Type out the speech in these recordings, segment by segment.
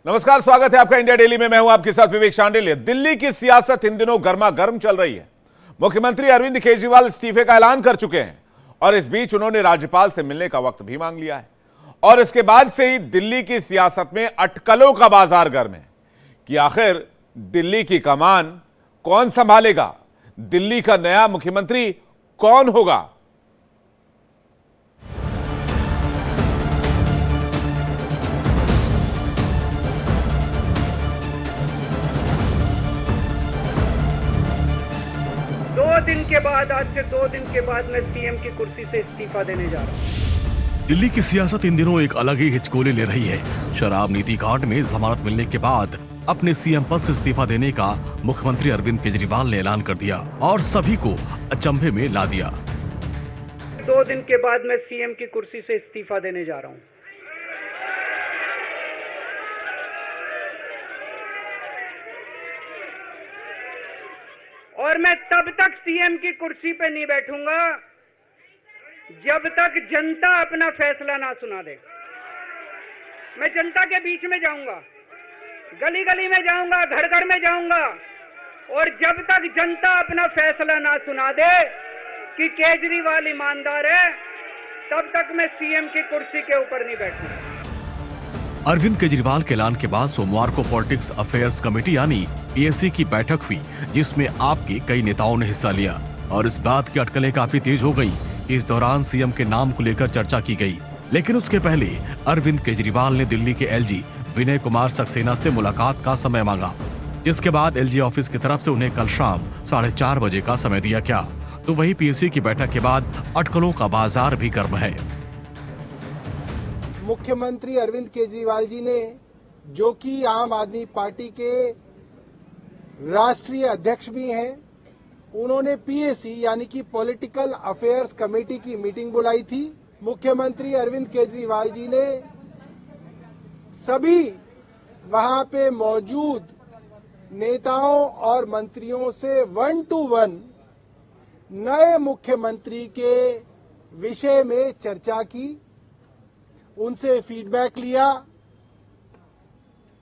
नमस्कार, स्वागत है आपका इंडिया डेली में। मैं हूं आपके साथ विवेक शांडिल्य। दिल्ली की सियासत इन दिनों गर्मा गर्म चल रही है। मुख्यमंत्री अरविंद केजरीवाल इस्तीफे का ऐलान कर चुके हैं और इस बीच उन्होंने राज्यपाल से मिलने का वक्त भी मांग लिया है। और इसके बाद से ही दिल्ली की सियासत में अटकलों का बाजार गर्म है कि आखिर दिल्ली की कमान कौन संभालेगा, दिल्ली का नया मुख्यमंत्री कौन होगा। आज से 2 दिन के बाद मैं सीएम की कुर्सी से इस्तीफा देने जा रहा हूं। दिल्ली की सियासत इन दिनों एक अलग ही हिचकोले ले रही है। शराब नीति कांड में जमानत मिलने के बाद अपने सीएम पद से इस्तीफा देने का मुख्यमंत्री अरविंद केजरीवाल ने ऐलान कर दिया और सभी को अचंभे में ला दिया। 2 दिन के बाद मैं सीएम की कुर्सी से इस्तीफा देने जा रहा हूं। और मैं तब तक सीएम की कुर्सी पे नहीं बैठूंगा जब तक जनता अपना फैसला ना सुना दे। मैं जनता के बीच में जाऊंगा, गली गली में जाऊंगा, घर घर में जाऊंगा, और जब तक जनता अपना फैसला ना सुना दे कि केजरीवाल ईमानदार है, तब तक मैं सीएम की कुर्सी के ऊपर नहीं बैठूंगा। अरविंद केजरीवाल के ऐलान के बाद सोमवार को पॉलिटिक्स अफेयर्स कमेटी यानी पीएसी की बैठक हुई, जिसमें आपके कई नेताओं ने हिस्सा लिया और इस बात की अटकलें काफी तेज हो गई कि इस दौरान सीएम के नाम को लेकर चर्चा की गई। लेकिन उसके पहले अरविंद केजरीवाल ने दिल्ली के एलजी विनय कुमार सक्सेना से मुलाकात का समय मांगा, जिसके बाद एलजी ऑफिस की तरफ से उन्हें कल शाम 4:30 बजे का समय दिया गया। तो वही पीएसी की बैठक के बाद अटकलों का बाजार भी गर्म है। मुख्यमंत्री अरविंद केजरीवाल जी ने, जो कि आम आदमी पार्टी के राष्ट्रीय अध्यक्ष भी हैं, उन्होंने पीएसी यानी कि पॉलिटिकल अफेयर्स कमेटी की मीटिंग बुलाई थी। मुख्यमंत्री अरविंद केजरीवाल जी ने सभी वहां पे मौजूद नेताओं और मंत्रियों से 1 to 1 नए मुख्यमंत्री के विषय में चर्चा की, उनसे फीडबैक लिया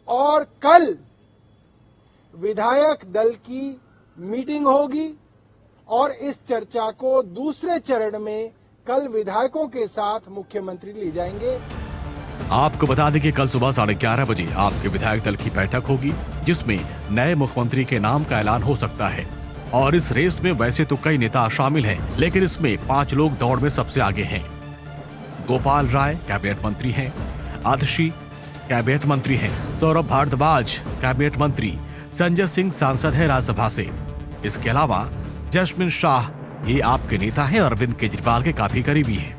और कल विधायक दल की मीटिंग होगी और इस चर्चा को दूसरे चरण में कल विधायकों के साथ मुख्यमंत्री ले जाएंगे। आपको बता दें कि कल सुबह 11:30 बजे आपके विधायक दल की बैठक होगी, जिसमें नए मुख्यमंत्री के नाम का ऐलान हो सकता है। और इस रेस में वैसे तो कई नेता शामिल हैं, लेकिन इसमें 5 लोग दौड़ में सबसे आगे हैं। गोपाल राय कैबिनेट मंत्री हैं, आतिशी कैबिनेट मंत्री हैं, सौरभ भारद्वाज कैबिनेट मंत्री, संजय सिंह सांसद है राज्यसभा से। इसके अलावा जसमीन शाह ये आपके नेता हैं और अरविंद केजरीवाल के काफी करीबी हैं।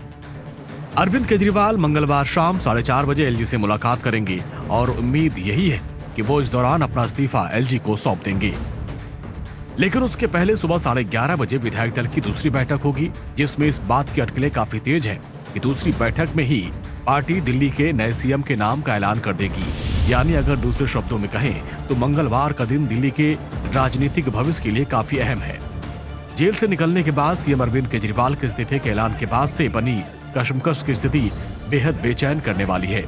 अरविंद केजरीवाल मंगलवार शाम 4:30 बजे एलजी से मुलाकात करेंगे और उम्मीद यही है कि वो इस दौरान अपना इस्तीफा एलजी को सौंप देंगे। लेकिन उसके पहले सुबह 11:30 बजे विधायक दल की दूसरी बैठक होगी, जिसमें इस बात की अटकलें काफी तेज हैं कि दूसरी बैठक में ही पार्टी दिल्ली के नए सीएम के नाम का ऐलान कर देगी। यानी अगर दूसरे शब्दों में कहें तो मंगलवार का दिन दिल्ली के राजनीतिक भविष्य के लिए काफी अहम है। जेल से निकलने के बाद सीएम अरविंद केजरीवाल के इस्तीफे के ऐलान के बाद से बनी कशमकश की स्थिति बेहद बेचैन करने वाली है।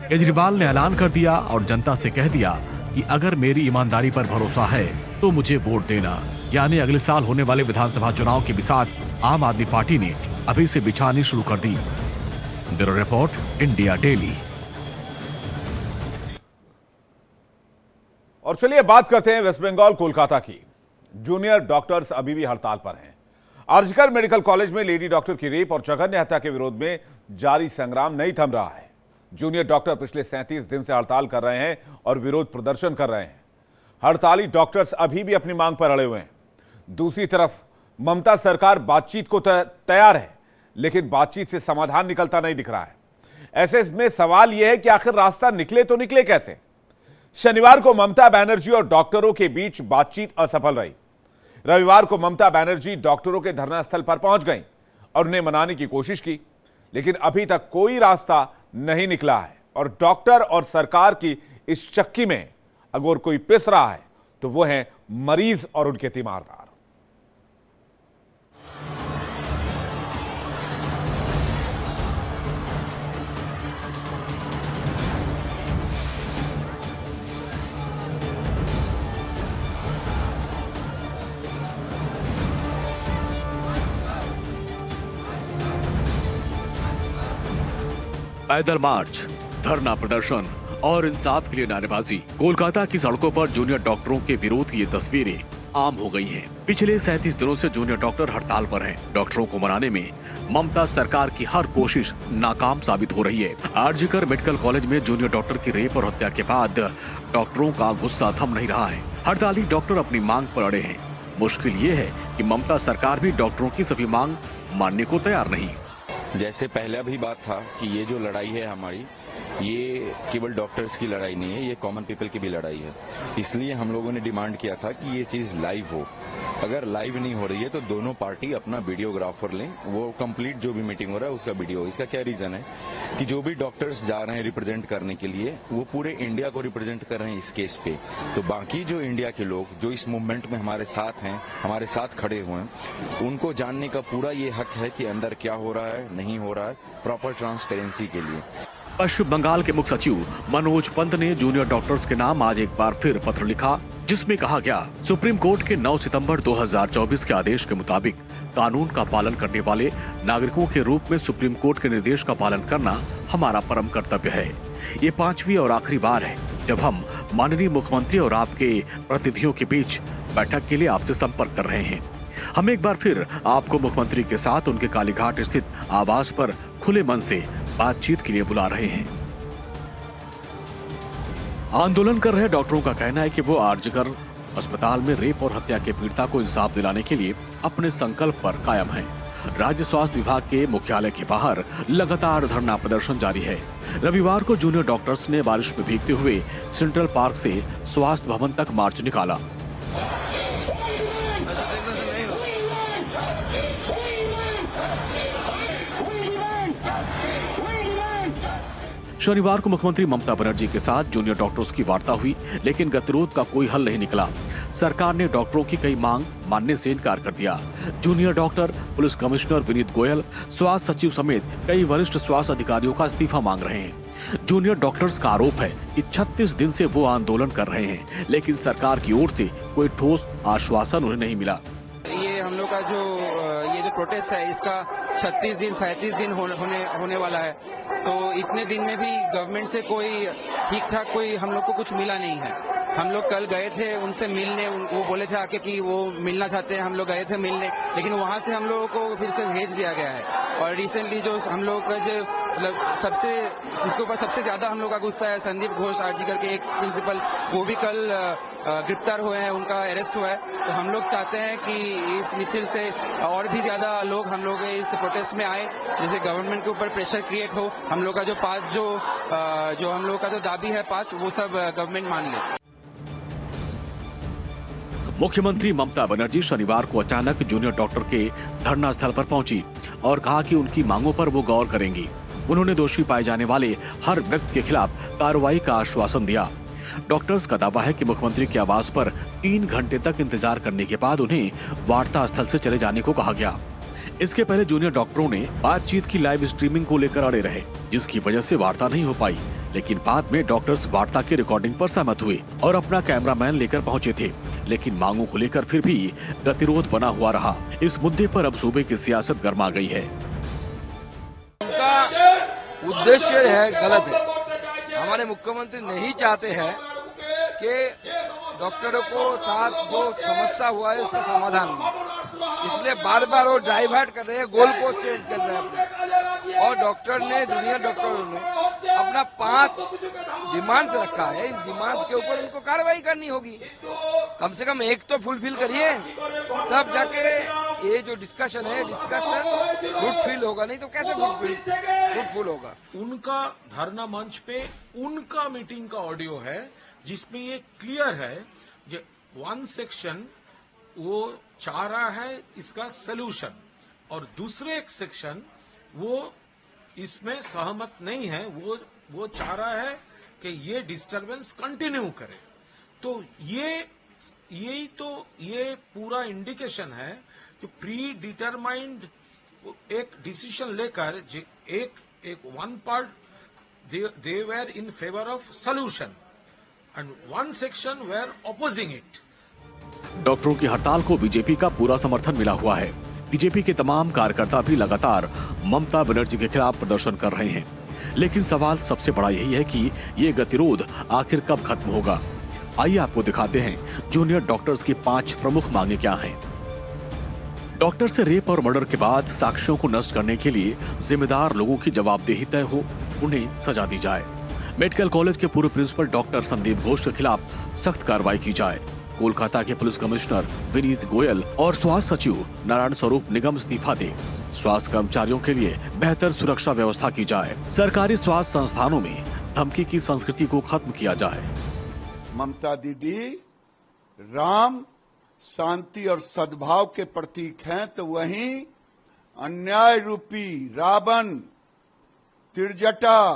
केजरीवाल ने ऐलान कर दिया और जनता से कह दिया कि अगर मेरी ईमानदारी पर भरोसा है तो मुझे वोट देना। यानी अगले साल होने वाले विधानसभा चुनाव की बिसात आम आदमी पार्टी ने अभी से बिछानी शुरू कर दी। Bureau report, India Daily. और चलिए बात करते हैं वेस्ट बंगाल कोलकाता की। जूनियर डॉक्टर्स अभी भी हड़ताल पर हैं। आरजीकर मेडिकल कॉलेज में लेडी डॉक्टर की रेप और जघन्य हत्या के विरोध में जारी संग्राम नहीं थम रहा है। जूनियर डॉक्टर पिछले 37 दिन से हड़ताल कर रहे हैं और विरोध प्रदर्शन कर रहे हैं। हड़ताली डॉक्टर्स अभी भी अपनी मांग पर अड़े हुए हैं। दूसरी तरफ ममता सरकार बातचीत को तैयार है, लेकिन बातचीत से समाधान निकलता नहीं दिख रहा है। ऐसे में सवाल यह है कि आखिर रास्ता निकले तो निकले कैसे। शनिवार को ममता बनर्जी और डॉक्टरों के बीच बातचीत असफल रही। रविवार को ममता बनर्जी डॉक्टरों के धरना स्थल पर पहुंच गईं और उन्हें मनाने की कोशिश की, लेकिन अभी तक कोई रास्ता नहीं निकला है। और डॉक्टर और सरकार की इस चक्की में अगर कोई पिस रहा है तो वो है मरीज और उनके तीमारदार। पैदल मार्च, धरना प्रदर्शन और इंसाफ के लिए नारेबाजी। कोलकाता की सड़कों पर जूनियर डॉक्टरों के विरोध की ये तस्वीरें आम हो गई हैं। पिछले 37 दिनों से जूनियर डॉक्टर हड़ताल पर हैं। डॉक्टरों को मनाने में ममता सरकार की हर कोशिश नाकाम साबित हो रही है। आरजीकर मेडिकल कॉलेज में जूनियर डॉक्टर की रेप और हत्या के बाद डॉक्टरों का गुस्सा थम नहीं रहा है। हड़ताली डॉक्टर अपनी मांग पर अड़े हैं। मुश्किल ये है कि ममता सरकार भी डॉक्टरों की सभी मांग मानने को तैयार नहीं। जैसे पहला भी बात था कि ये जो लड़ाई है हमारी, ये केवल डॉक्टर्स की लड़ाई नहीं है, ये कॉमन पीपल की भी लड़ाई है। इसलिए हम लोगों ने डिमांड किया था कि ये चीज लाइव हो। अगर लाइव नहीं हो रही है तो दोनों पार्टी अपना वीडियोग्राफर लें, वो कंप्लीट जो भी मीटिंग हो रहा है उसका वीडियो। इसका क्या रीजन है कि जो भी डॉक्टर्स जा रहे हैं रिप्रेजेंट करने के लिए, वो पूरे इंडिया को रिप्रेजेंट कर रहे हैं इस केस पे। तो बाकी जो इंडिया के लोग जो इस मूवमेंट में हमारे साथ हैं, हमारे साथ खड़े हुए हैं, उनको जानने का पूरा ये हक है कि अंदर क्या हो रहा है, नहीं हो रहा है, प्रॉपर ट्रांसपेरेंसी के लिए। पश्चिम बंगाल के मुख्य सचिव मनोज पंत ने जूनियर डॉक्टर्स के नाम आज एक बार फिर पत्र लिखा, जिसमें कहा गया, सुप्रीम कोर्ट के 9 सितंबर 2024 के आदेश के मुताबिक कानून का पालन करने वाले नागरिकों के रूप में सुप्रीम कोर्ट के निर्देश का पालन करना हमारा परम कर्तव्य है। ये 5वीं और आखिरी बार है जब हम माननीय मुख्यमंत्री और आपके प्रतिनिधियों के बीच बैठक के लिए आपसे संपर्क कर रहे हैं। हम एक बार फिर आपको मुख्यमंत्री के साथ उनके कालीघाट स्थित आवास पर खुले मन से बातचीत के लिए बुला रहे हैं। आंदोलन कर रहे डॉक्टरों का कहना है कि वो आरजीकर अस्पताल में रेप और हत्या के पीड़िता को इंसाफ दिलाने के लिए अपने संकल्प पर कायम हैं। राज्य स्वास्थ्य विभाग के मुख्यालय के बाहर लगातार धरना प्रदर्शन जारी है। रविवार को जूनियर डॉक्टर्स ने बारिश में भीगते हुए सेंट्रल पार्क से स्वास्थ्य भवन तक मार्च निकाला। शनिवार को मुख्यमंत्री ममता बनर्जी के साथ जूनियर डॉक्टर्स की वार्ता हुई, लेकिन गतिरोध का कोई हल नहीं निकला। सरकार ने डॉक्टरों की कई मांग मानने से इनकार कर दिया। Junior doctor, police commissioner Vineet Goyal, स्वास्थ्य सचिव समेत कई वरिष्ठ स्वास्थ्य अधिकारियों का इस्तीफा मांग रहे हैं। जूनियर डॉक्टर्स का आरोप है कि 36 दिन से वो आंदोलन कर रहे हैं, लेकिन सरकार की ओर से कोई ठोस आश्वासन उन्हें नहीं मिला। ये हम लोग का जो ये जो प्रोटेस्ट है, इसका 36 दिन 37 दिन होने वाला है। तो इतने दिन में भी गवर्नमेंट से कोई ठीक ठाक कोई हम लोग को कुछ मिला नहीं है। हम लोग कल गए थे उनसे मिलने, वो बोले थे आके कि वो मिलना चाहते हैं। हम लोग गए थे मिलने, लेकिन वहां से हम लोगों को फिर से भेज दिया गया है। और रिसेंटली जो हम लोग का जो सबसे इसके ऊपर सबसे ज्यादा हम लोग का गुस्सा है, संदीप घोष आरजीकर के एक्स प्रिंसिपल, वो भी कल गिरफ्तार हुए हैं, उनका अरेस्ट हुआ है। तो हम लोग चाहते हैं कि इस मिছিল से और भी ज्यादा लोग हम लोग इस प्रोटेस्ट में आए, जैसे गवर्नमेंट के ऊपर प्रेशर क्रिएट हो। हम लोग का जो 5 जो हम लोग का जो दाबी है 5, वो सब गवर्नमेंट मान ले। मुख्यमंत्री ममता बनर्जी शनिवार को अचानक जूनियर डॉक्टर के धरना स्थल पर पहुंची और कहा कि उनकी मांगों पर वो गौर करेंगी। उन्होंने दोषी पाए जाने वाले हर व्यक्ति के खिलाफ कार्रवाई का आश्वासन दिया। डॉक्टर्स का दावा है कि मुख्यमंत्री के आवास पर 3 घंटे तक इंतजार करने के बाद उन्हें वार्ता स्थल से चले जाने को कहा गया। इसके पहले जूनियर डॉक्टरों ने बातचीत की लाइव स्ट्रीमिंग को लेकर अड़े रहे, जिसकी वजह से वार्ता नहीं हो पाई। लेकिन बाद में डॉक्टर्स वार्ता की रिकॉर्डिंग पर सहमत हुए और अपना कैमरामैन लेकर पहुंचे थे। लेकिन मांगों को लेकर फिर भी गतिरोध बना हुआ रहा। इस मुद्दे पर अब सूबे की सियासत गर्मा गई है। उनका उद्देश्य है गलत है। हमारे मुख्यमंत्री नहीं चाहते हैं कि डॉक्टरों को साथ जो समस्या हुआ है उसका समाधान हो, इसलिए बार बार वो डाइवर्ट कर रहे हैं, गोल पोस्ट चेंज कर रहे हैं अपने। और डॉक्टर ने, जूनियर डॉक्टरों ने अपना 5 डिमांड्स रखा है। इस डिमांड्स के ऊपर उनको कार्रवाई करनी होगी। कम से कम एक तो फुलफिल करिए, तब जाके ये जो डिस्कशन है, डिस्कशन फ्रूटफुल होगा, नहीं तो कैसे फ्रूटफुल होगा। उनका धरना मंच पे उनका मीटिंग का ऑडियो है, जिसमें ये क्लियर है कि 1 सेक्शन वो चाह रहा है इसका सलूशन, और दूसरे एक सेक्शन वो इसमें सहमत नहीं है। वो चाह रहा है कि ये डिस्टरबेंस कंटिन्यू करे। तो ये पूरा इंडिकेशन है कि प्री डिटरमाइंड एक डिसीजन लेकर एक one part they were in favour of solution and 1 section were opposing it. डॉक्टरों की हड़ताल को बीजेपी का पूरा समर्थन मिला हुआ है। बीजेपी के तमाम कार्यकर्ता भी लगातार ममता बनर्जी के खिलाफ प्रदर्शन कर रहे हैं। लेकिन सवाल सबसे बड़ा यही है कि ये गतिरोध आखिर कब खत्म होगा। आइए आपको दिखाते हैं जूनियर डॉक्टर्स की 5 प्रमुख मांगे क्या हैं। डॉक्टर से रेप और मर्डर के बाद साक्ष्यों को नष्ट करने के लिए जिम्मेदार लोगों की जवाबदेही तय हो, उन्हें सजा दी जाए। मेडिकल कॉलेज के पूर्व प्रिंसिपल डॉक्टर संदीप घोष के खिलाफ सख्त कार्रवाई की जाए। कोलकाता के पुलिस कमिश्नर विनीत गोयल और स्वास्थ्य सचिव नारायण स्वरूप निगम इस्तीफा दे। स्वास्थ्य कर्मचारियों के लिए बेहतर सुरक्षा व्यवस्था की जाए। सरकारी स्वास्थ्य संस्थानों में धमकी की संस्कृति को खत्म किया जाए। ममता दीदी राम, शांति और सद्भाव के प्रतीक हैं, तो वहीं अन्याय रूपी रावण, तिरजटा,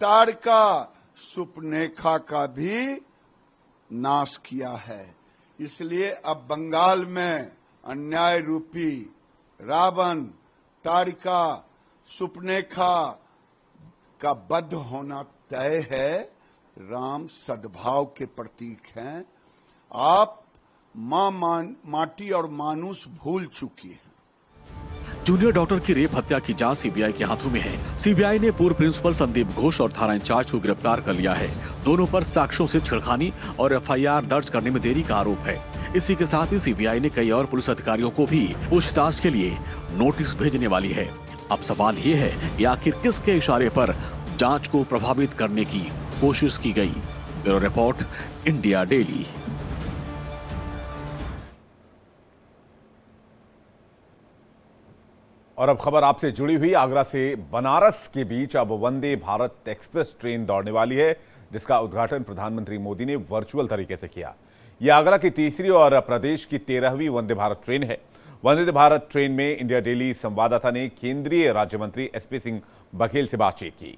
तारका, सुपनेखा का भी नाश किया है। इसलिए अब बंगाल में अन्याय रूपी रावण, तारिका, सुपनेखा का वध होना तय है। राम सद्भाव के प्रतीक हैं। आप माटी और मानुष भूल चुकी है। जूनियर डॉक्टर की रेप हत्या की जांच सीबीआई के हाथों में है। सीबीआई ने पूर्व प्रिंसिपल संदीप घोष और थाना इंचार्ज को गिरफ्तार कर लिया है। दोनों पर साक्ष्यों से छेड़खानी और एफआईआर दर्ज करने में देरी का आरोप है। इसी के साथ ही सीबीआई ने कई और पुलिस अधिकारियों को भी पूछताछ के लिए नोटिस भेजने वाली है। अब सवाल ये है कि आखिर किसके इशारे पर जांच को प्रभावित करने की कोशिश की गई। Bureau report, India Daily. और अब खबर आपसे जुड़ी हुई आगरा से बनारस के बीच अब वंदे भारत एक्सप्रेस ट्रेन दौड़ने वाली है, जिसका उद्घाटन प्रधानमंत्री मोदी ने वर्चुअल तरीके से किया। यह आगरा की तीसरी और प्रदेश की 13वीं वंदे भारत ट्रेन है। वंदे भारत ट्रेन में इंडिया डेली संवाददाता ने केंद्रीय राज्य मंत्री एसपी सिंह बघेल से बातचीत की।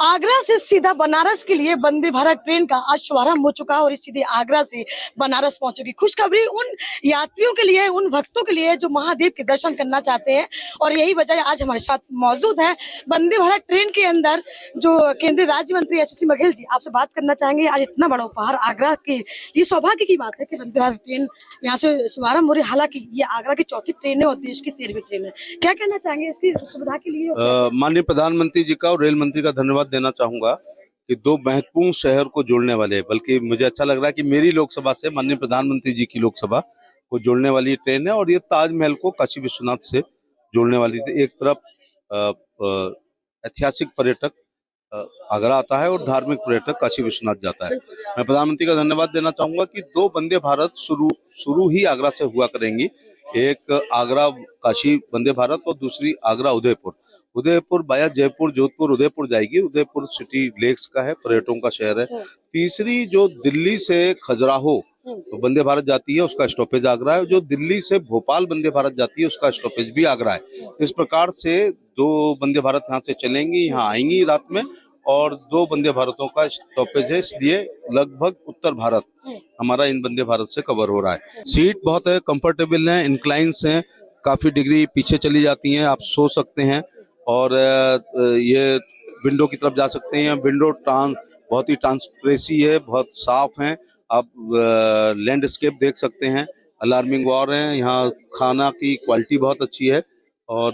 आगरा से सीधा बनारस के लिए वंदे भारत ट्रेन का आज शुभारंभ हो चुका है और सीधे आगरा से बनारस पहुंचेगी। खुशखबरी उन यात्रियों के लिए, उन भक्तों के लिए जो महादेव के दर्शन करना चाहते हैं, और यही वजह आज हमारे साथ मौजूद है वंदे भारत ट्रेन के अंदर जो केंद्रीय राज्य मंत्री एसपी सिंह बघेल जी। आपसे बात करना चाहेंगे, आज इतना बड़ा उपहार आगरा के लिए सौभाग्य की बात है कि वंदे भारत ट्रेन यहाँ से शुभारंभ हो रही है। हालांकि ये आगरा की 4थी ट्रेन है और देश की 13वीं ट्रेन है। क्या कहना चाहेंगे इसकी सुविधा के लिए? माननीय प्रधानमंत्री जी का और रेल मंत्री का धन्यवाद देना चाहूंगा कि 2 महत्वपूर्ण शहर को जोड़ने वाले, बल्कि मुझे अच्छा लग रहा है कि मेरी लोकसभा से माननीय प्रधानमंत्री जी की लोकसभा को जोड़ने वाली ट्रेन है। और ये ताजमहल को काशी विश्वनाथ से जोड़ने वाली थी। एक तरफ ऐतिहासिक पर्यटक आगरा आता है और धार्मिक पर्यटक काशी विश्वनाथ जाता है। मैं प्रधानमंत्री का धन्यवाद देना चाहूंगा कि 2 वंदे भारत शुरू ही आगरा से हुआ करेंगी। एक आगरा काशी वंदे भारत और दूसरी आगरा उदयपुर बाया जयपुर, जोधपुर, उदयपुर जाएगी। उदयपुर सिटी लेक्स का है, पर्यटकों का शहर है। तीसरी जो दिल्ली से खजुराहो तो वंदे भारत जाती है, उसका स्टॉपेज आगरा है। जो दिल्ली से भोपाल वंदे भारत जाती है, उसका स्टॉपेज भी आगरा है। इस प्रकार से 2 वंदे भारत यहाँ से चलेंगी, यहाँ आएंगी रात में, और 2 वंदे भारतों का स्टॉपेज है। इसलिए लगभग उत्तर भारत हमारा इन वंदे भारत से कवर हो रहा है। सीट बहुत है, कंफर्टेबल है, इंक्लाइंस हैं, काफी डिग्री पीछे चली जाती हैं, आप सो सकते हैं और ये विंडो की तरफ जा सकते हैं। विंडो बहुत ही ट्रांसपेरेंसी है, बहुत साफ है। आप लैंडस्केप देख सकते हैं, अलार्मिंग वॉर है। यहाँ खाना की क्वालिटी बहुत अच्छी है और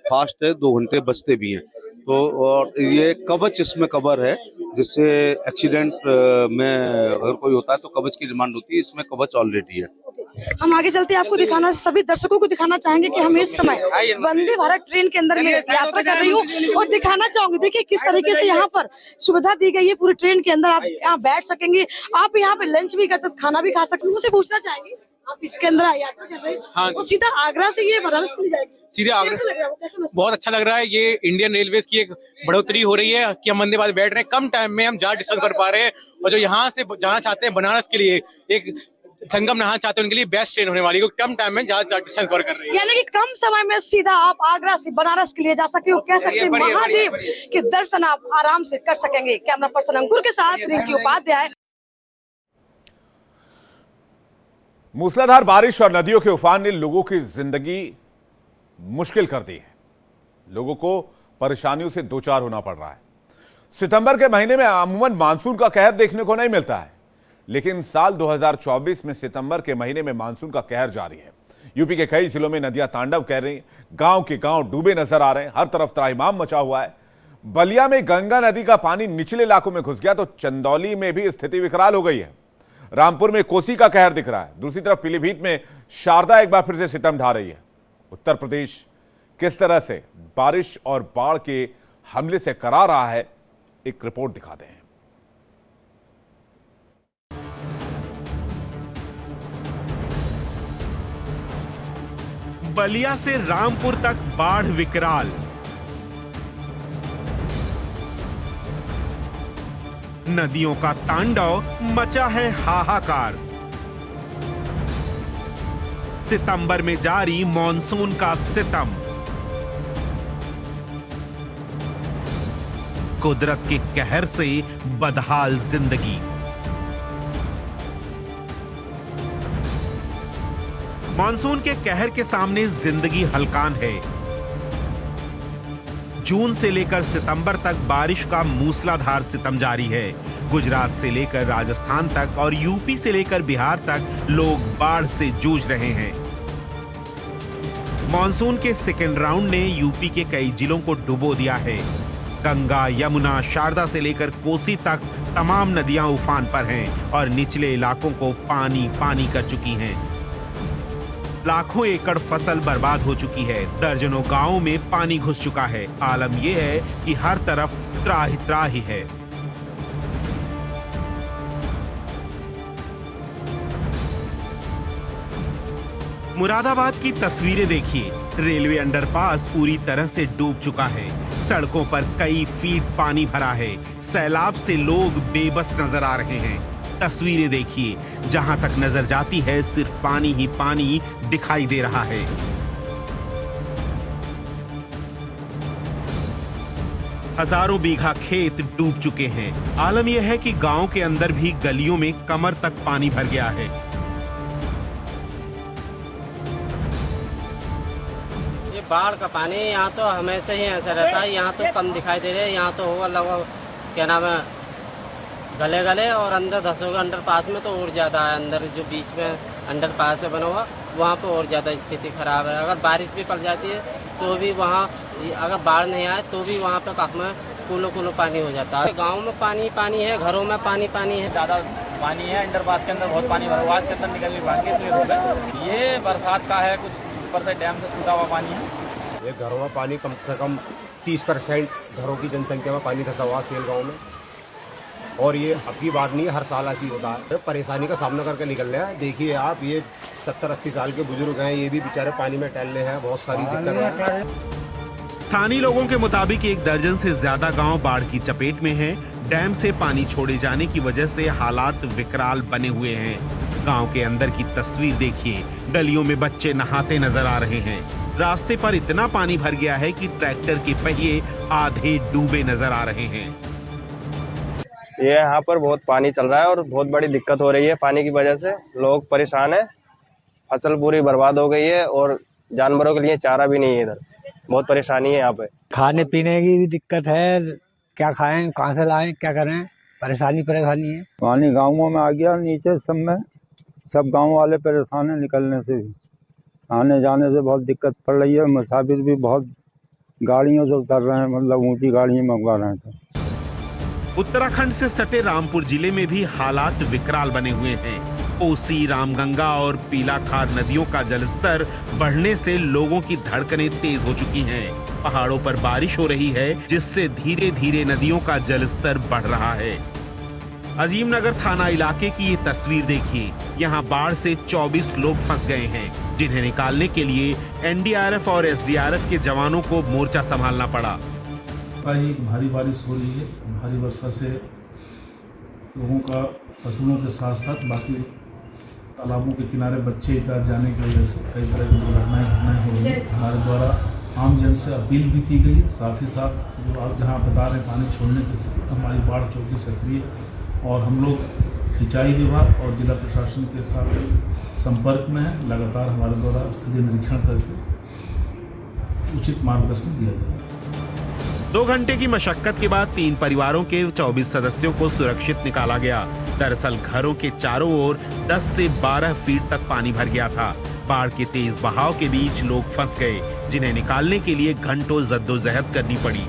फास्ट है, 2 घंटे बचते भी हैं। तो और ये कवच इसमें कवर है, जिससे एक्सीडेंट में अगर कोई होता है तो कवच की डिमांड होती है। इसमें कवच ऑलरेडी है। हम आगे चलते हैं, आपको दिखाना, सभी दर्शकों को दिखाना चाहेंगे कि हम इस समय वंदे भारत ट्रेन के अंदर में यात्रा कर रही हूँ और दिखाना चाहूंगी, देखिए किस तरीके से यहाँ पर सुविधा दी गई है। पूरी ट्रेन के अंदर आप यहाँ बैठ सकेंगे, आप यहाँ पे लंच भी कर सकते, खाना भी खा सकते। मुझसे पूछना चाहेंगे, आप इसके अंदर यात्रा कर रहे हैं, हाँ, और सीधा आगरा से ये बनारस मिल जाएगी, सीधे आगरा। बहुत अच्छा लग रहा है। ये इंडियन रेलवेज की एक बढ़ोतरी हो रही है कि हम वंदे भारत बैठ रहे हैं, कम टाइम में हम ज्यादा डिस्टेंस कर पा रहे हैं। और जो यहाँ से जाना चाहते हैं बनारस के लिए, एक संगम नहाना चाहते हैं, उनके लिए बेस्ट ट्रेन होने वाली है, कम टाइम में ज्यादा डिस्टेंस कवर कर रही है। यानी कि कम समय में सीधा आप आगरा से बनारस के लिए जा सकते हो। कह सकते हैं महादेव के दर्शन आप आराम से कर सकेंगे। कैमरा पर्सन अंकुर के साथ रिंकी उपाध्याय। मूसलाधार बारिश और नदियों के उफान ने लोगों की जिंदगी मुश्किल कर दी है। लोगों को परेशानियों से दो चार होना पड़ रहा है। सितंबर के महीने में अमूमन मानसून का कहर देखने को नहीं मिलता है, लेकिन साल 2024 में सितंबर के महीने में मानसून का कहर जारी है। यूपी के कई जिलों में नदियां तांडव कर रही हैं, गांव के गांव डूबे नजर आ रहे हैं, हर तरफ त्राहिमाम मचा हुआ है। बलिया में गंगा नदी का पानी निचले इलाकों में घुस गया तो चंदौली में भी स्थिति विकराल हो गई है। रामपुर में कोसी का कहर दिख रहा है। दूसरी तरफ पीलीभीत में शारदा एक बार फिर से सितम ढा रही है। उत्तर प्रदेश किस तरह से बारिश और बाढ़ के हमले से करा रहा है, एक रिपोर्ट दिखाते हैं। बलिया से रामपुर तक बाढ़ विकराल। नदियों का तांडव मचा है हाहाकार। सितंबर में जारी मॉनसून का सितम। कुदरत के कहर से बदहाल जिंदगी। मॉनसून के कहर के सामने जिंदगी हलकान है। जून से लेकर सितंबर तक बारिश का मूसलाधार सितम जारी है। गुजरात से लेकर राजस्थान तक और यूपी से लेकर बिहार तक लोग बाढ़ से जूझ रहे हैं। मॉनसून के सेकेंड राउंड ने यूपी के कई जिलों को डुबो दिया है। गंगा, यमुना, शारदा से लेकर कोसी तक तमाम नदियां उफान पर हैं और निचले इलाकों को पानी पानी कर चुकी हैं। लाखों एकड़ फसल बर्बाद हो चुकी है। दर्जनों गांवों में पानी घुस चुका है। आलम यह है कि हर तरफ त्राही त्राही है। मुरादाबाद की तस्वीरें देखिए। रेलवे अंडरपास पूरी तरह से डूब चुका है। सड़कों पर कई फीट पानी भरा है। सैलाब से लोग बेबस नजर आ रहे हैं। तस्वीरें देखिए, जहां तक नजर जाती है सिर्फ पानी ही पानी दिखाई दे रहा है। हजारों बीघा खेत डूब चुके हैं। आलम यह है कि गांव के अंदर भी गलियों में कमर तक पानी भर गया है। ये बाढ़ का पानी यहाँ तो हमेशा ही ऐसा रहता है। यहाँ तो कम दिखाई दे रहा है। यहाँ तो होगा लगभग क्या नाम है गले गले और अंदर धसोगा। अंडरपास में तो और ज्यादा है। अंदर जो बीच में अंडरपास है बना हुआ वहाँ पे और ज्यादा स्थिति खराब है। अगर बारिश भी पड़ जाती है तो भी वहाँ अगर बाढ़ नहीं आए तो भी वहाँ पे काफी में कूलो पानी हो जाता है। गाँव में पानी पानी है, घरों में पानी पानी है। ज्यादा पानी है। अंडरपास के अंदर बहुत पानी भरा हुआ है। इसके अंदर निकल नहीं पाएंगे इसलिए रोक है। ये बरसात का है, कुछ ऊपर से डैम से छूटा हुआ पानी है। ये घरों में पानी कम से कम 30% घरों की जनसंख्या में पानी धसा हुआ सेल गाँव में। और ये अब की बात नहीं है, हर साल ऐसी होता है। परेशानी का सामना करके निकल रहे हैं। देखिए आप, ये 70-80 साल के बुजुर्ग हैं, ये भी बेचारे पानी में टहल रहे हैं। बहुत सारी दिक्कत है। स्थानीय लोगों के मुताबिक 1 दर्जन से ज्यादा गांव बाढ़ की चपेट में हैं। डैम से पानी छोड़े जाने की वजह से हालात विकराल बने हुए हैं। गांव के अंदर की तस्वीर देखिए। गलियों में बच्चे नहाते नजर आ रहे हैं। रास्ते पर इतना पानी भर गया है कि ट्रैक्टर के पहिए आधे डूबे नजर आ रहे हैं। ये यहाँ पर बहुत पानी चल रहा है और बहुत बड़ी दिक्कत हो रही है। पानी की वजह से लोग परेशान हैं। फसल पूरी बर्बाद हो गई है और जानवरों के लिए चारा भी नहीं है। इधर बहुत परेशानी है। यहाँ पे खाने पीने की भी दिक्कत है। क्या खाएं, कहाँ से लाएं, क्या करें, परेशानी है। पानी गाँवों में आ गया, नीचे सब में सब गाँव वाले परेशान है। निकलने से भी, आने जाने से बहुत दिक्कत पड़ रही है। मुसाफिर भी बहुत गाड़ियों से उतर रहे हैं, मतलब ऊंची गाड़ियाँ मंगवा रहे थे। उत्तराखंड से सटे रामपुर जिले में भी हालात विकराल बने हुए हैं। कोसी, रामगंगा और पीलाखार नदियों का जलस्तर बढ़ने से लोगों की धड़कनें तेज हो चुकी हैं। पहाड़ों पर बारिश हो रही है, जिससे धीरे धीरे नदियों का जलस्तर बढ़ रहा है। अजीमनगर थाना इलाके की ये तस्वीर देखिए। यहाँ बाढ़ से 24 लोग फंस गए हैं, जिन्हें निकालने के लिए एनडीआरएफ और एसडीआरएफ के जवानों को मोर्चा संभालना पड़ा। भारी बारिश हो रही है। भारी वर्षा से लोगों का फसलों के साथ साथ बाकी तालाबों के किनारे बच्चे इधर जाने की वजह से कई तरह की दुर्घटनाएं हो रही हैं। हमारे द्वारा आम जन से अपील भी की गई। साथ ही साथ जो आप जहां बता रहे पानी छोड़ने के साथ हमारी बाढ़ चौकी सक्रिय और हम लोग सिंचाई विभाग और जिला प्रशासन के साथ संपर्क में हैं। लगातार हमारे द्वारा स्थिति निरीक्षण करके उचित मार्गदर्शन दिया जाए। 2 घंटे की मशक्कत के बाद 3 परिवारों के 24 सदस्यों को सुरक्षित निकाला गया। दरअसल घरों के चारों ओर 10 से 12 फीट तक पानी भर गया था। बाढ़ के तेज बहाव के बीच लोग फंस गए, जिन्हें निकालने के लिए घंटों जद्दोजहद करनी पड़ी।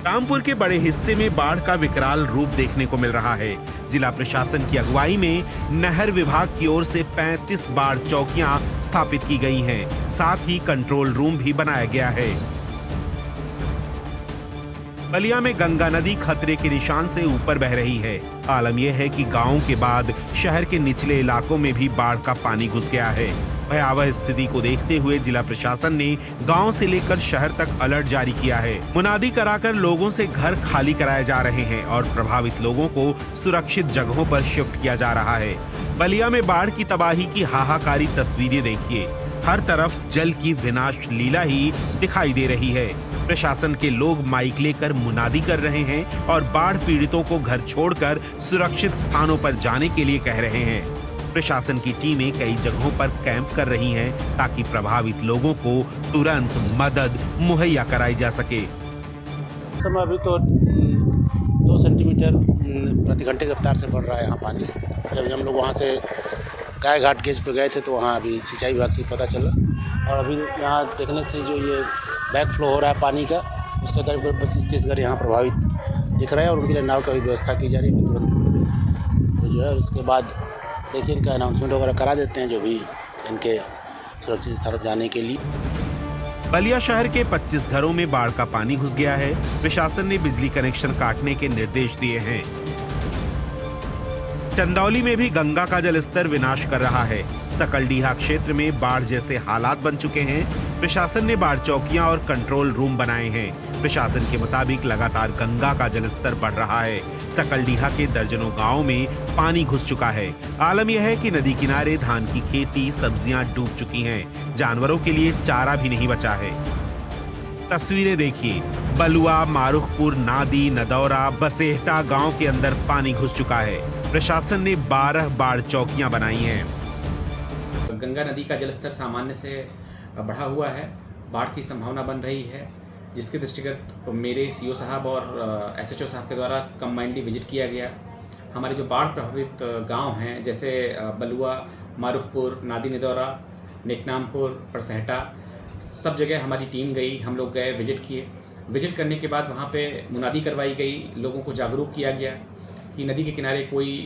रामपुर के बड़े हिस्से में बाढ़ का विकराल रूप देखने को मिल रहा है। जिला प्रशासन की अगुवाई में नहर विभाग की ओर से 35 बाढ़ चौकियां स्थापित की गई हैं। साथ ही कंट्रोल रूम भी बनाया गया है। बलिया में गंगा नदी खतरे के निशान से ऊपर बह रही है। आलम यह है कि गांवों के बाद शहर के निचले इलाकों में भी बाढ़ का पानी घुस गया है। भयावह स्थिति को देखते हुए जिला प्रशासन ने गांव से लेकर शहर तक अलर्ट जारी किया है। मुनादी कराकर लोगों से घर खाली कराए जा रहे हैं और प्रभावित लोगों को सुरक्षित जगहों पर शिफ्ट किया जा रहा है। बलिया में बाढ़ की तबाही की हाहाकारी तस्वीरें देखिए। हर तरफ जल की विनाश लीला ही दिखाई दे रही है। प्रशासन के लोग माइक लेकर मुनादी कर रहे हैं और बाढ़ पीड़ितों को घर छोड़कर सुरक्षित स्थानों पर जाने के लिए कह रहे हैं। प्रशासन की टीमें कई जगहों पर कैंप कर रही हैं ताकि प्रभावित लोगों को तुरंत मदद मुहैया कराई जा सके। समय अभी तो 2 सेंटीमीटर प्रति घंटे की रफ्तार से बढ़ रहा है यहाँ पानी। जब हम लोग वहाँ से गाय घाट गेज पे गए थे तो वहाँ अभी सिंचाई विभाग से पता चला, और अभी यहाँ देखने से जो ये बैक फ्लो हो रहा है पानी का, उससे करीब 25-30 घर यहाँ प्रभावित दिख रहे हैं और उनके लिए नाव की भी व्यवस्था की जा रही है तुरंत। तो जो है उसके बाद देखिए इनका अनाउंसमेंट वगैरह करा देते हैं जो भी इनके सुरक्षित स्थान जाने के लिए। बलिया शहर के 25 घरों में बाढ़ का पानी घुस गया है। प्रशासन ने बिजली कनेक्शन काटने के निर्देश दिए हैं। चंदौली में भी गंगा का जलस्तर विनाश कर रहा है। सकलडीहा क्षेत्र में बाढ़ जैसे हालात बन चुके हैं। प्रशासन ने बाढ़ चौकियां और कंट्रोल रूम बनाए हैं। प्रशासन के मुताबिक लगातार गंगा का जलस्तर बढ़ रहा है। सकलडीहा के दर्जनों गांवों में पानी घुस चुका है। आलम यह है कि नदी किनारे धान की खेती, सब्जियां डूब चुकी हैं। जानवरों के लिए चारा भी नहीं बचा है। तस्वीरें देखिए। बलुआ, मारुखपुर, नादी, नदौरा, बसेहटा गांव के अंदर पानी घुस चुका है। प्रशासन ने 12 बाढ़ चौकियां बनाई हैं। गंगा नदी का जलस्तर सामान्य से बढ़ा हुआ है। बाढ़ की संभावना बन रही है, जिसके दृष्टिगत मेरे सीओ साहब और एसएचओ साहब के द्वारा कंबाइंडली विजिट किया गया। हमारे जो बाढ़ प्रभावित गांव हैं जैसे बलुआ, मारुखपुर, नादी नदौरा, नेकनामपुर, परसहटा, सब जगह हमारी टीम गई। हम लोग गए, विजिट किए। विजिट करने के बाद वहाँ पे मुनादी करवाई गई, लोगों को जागरूक किया गया कि नदी के किनारे कोई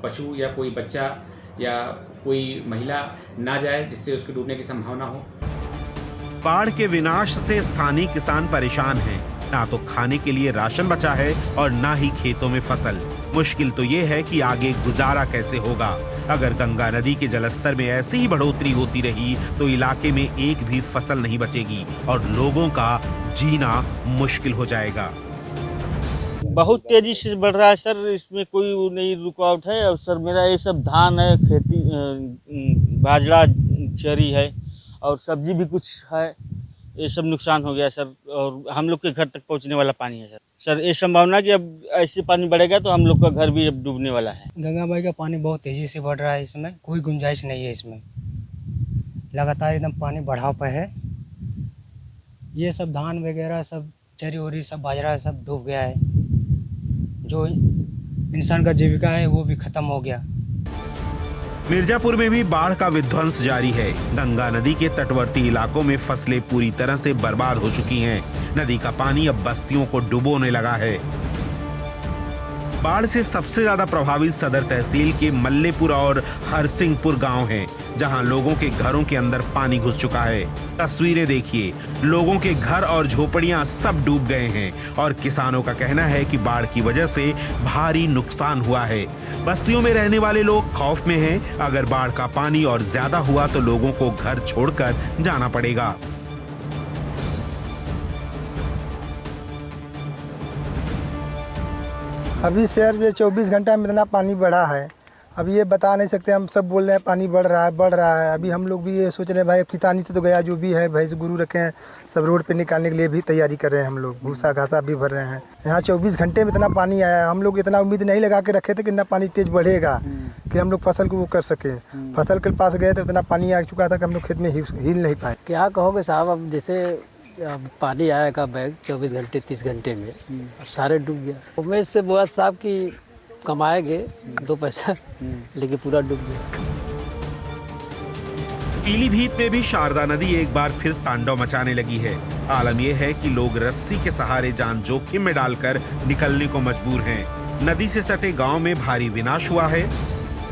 पशु या कोई बच्चा या कोई महिला ना जाए, जिससे उसके डूबने की संभावना हो। बाढ़ के विनाश से स्थानीय किसान परेशान हैं। ना तो खाने के लिए राशन बचा है और ना ही खेतों में फसल। मुश्किल तो ये है कि आगे गुजारा कैसे होगा। अगर गंगा नदी के जलस्तर में ऐसी ही बढ़ोतरी होती रही तो इलाके में एक भी फसल नहीं बचेगी और लोगों का जीना मुश्किल हो जाएगा। बहुत तेजी से बढ़ रहा है सर, इसमें कोई नहीं रुकावट है। और सर मेरा ये सब धान है, खेती, बाजरा, चरी है और सब्जी भी कुछ है, ये सब नुकसान हो गया सर। और हम लोग के घर तक पहुंचने वाला पानी है सर। ये संभावना कि अब ऐसे पानी बढ़ेगा तो हम लोग का घर भी अब डूबने वाला है। गंगा माई का पानी बहुत तेजी से बढ़ रहा है, इसमें कोई गुंजाइश नहीं है। इसमें लगातार एकदम पानी बढ़ाव पे है। ये सब धान वगैरह सब चरी वरी सब बाजरा सब डूब गया है। जो इंसान का जीविका है वो भी खत्म हो गया। मिर्जापुर में भी बाढ़ का विध्वंस जारी है। गंगा नदी के तटवर्ती इलाकों में फसलें पूरी तरह से बर्बाद हो चुकी हैं। नदी का पानी अब बस्तियों को डुबोने लगा है। बाढ़ से सबसे ज्यादा प्रभावित सदर तहसील के मल्लेपुर और हरसिंहपुर गांव हैं, जहां लोगों के घरों के अंदर पानी घुस चुका है। तस्वीरें देखिए। लोगों के घर और झोपड़ियां सब डूब गए हैं और किसानों का कहना है कि बाढ़ की वजह से भारी नुकसान हुआ है। बस्तियों में रहने वाले लोग खौफ में हैं। अगर बाढ़ का पानी और ज्यादा हुआ तो लोगों को घर छोड़कर जाना पड़ेगा। अभी शहर से 24 घंटा में इतना पानी बढ़ा है, अब ये बता नहीं सकते। हम सब बोल रहे हैं पानी बढ़ रहा है। अभी हम लोग भी ये सोच रहे हैं भाई किसानी तो गया जो भी है, भैंस गुरु रखे हैं, सब रोड पे निकालने के लिए भी तैयारी कर रहे हैं। हम लोग भूसा घासा भी भर रहे हैं। यहाँ 24 घंटे में इतना पानी आया। हम लोग इतना उम्मीद नहीं लगा के रखे थे कि इतना पानी तेज बढ़ेगा कि हम लोग फसल को वो कर सके। फसल के पास गए तो इतना पानी आ चुका था कि हम लोग खेत में हिल नहीं पाए। क्या कहोगे साहब, अब जैसे पानी आएगा बैग 24 घंटे 30 घंटे में सारे डूब गया। उम्मीद से बहुत साहब की कमाएंगे 2 पैसा, लेकिन पूरा डूब गया। पीलीभीत में भी शारदा नदी एक बार फिर तांडव मचाने लगी है। आलम यह है कि लोग रस्सी के सहारे जान जोखिम में डालकर निकलने को मजबूर हैं। नदी से सटे गांव में भारी विनाश हुआ है।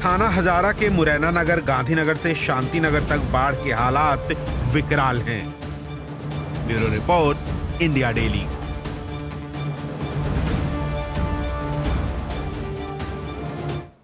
थाना हजारा के मुरैना नगर, गांधीनगर से शांति नगर तक बाढ़ के हालात विकराल हैं। Bureau report, India daily.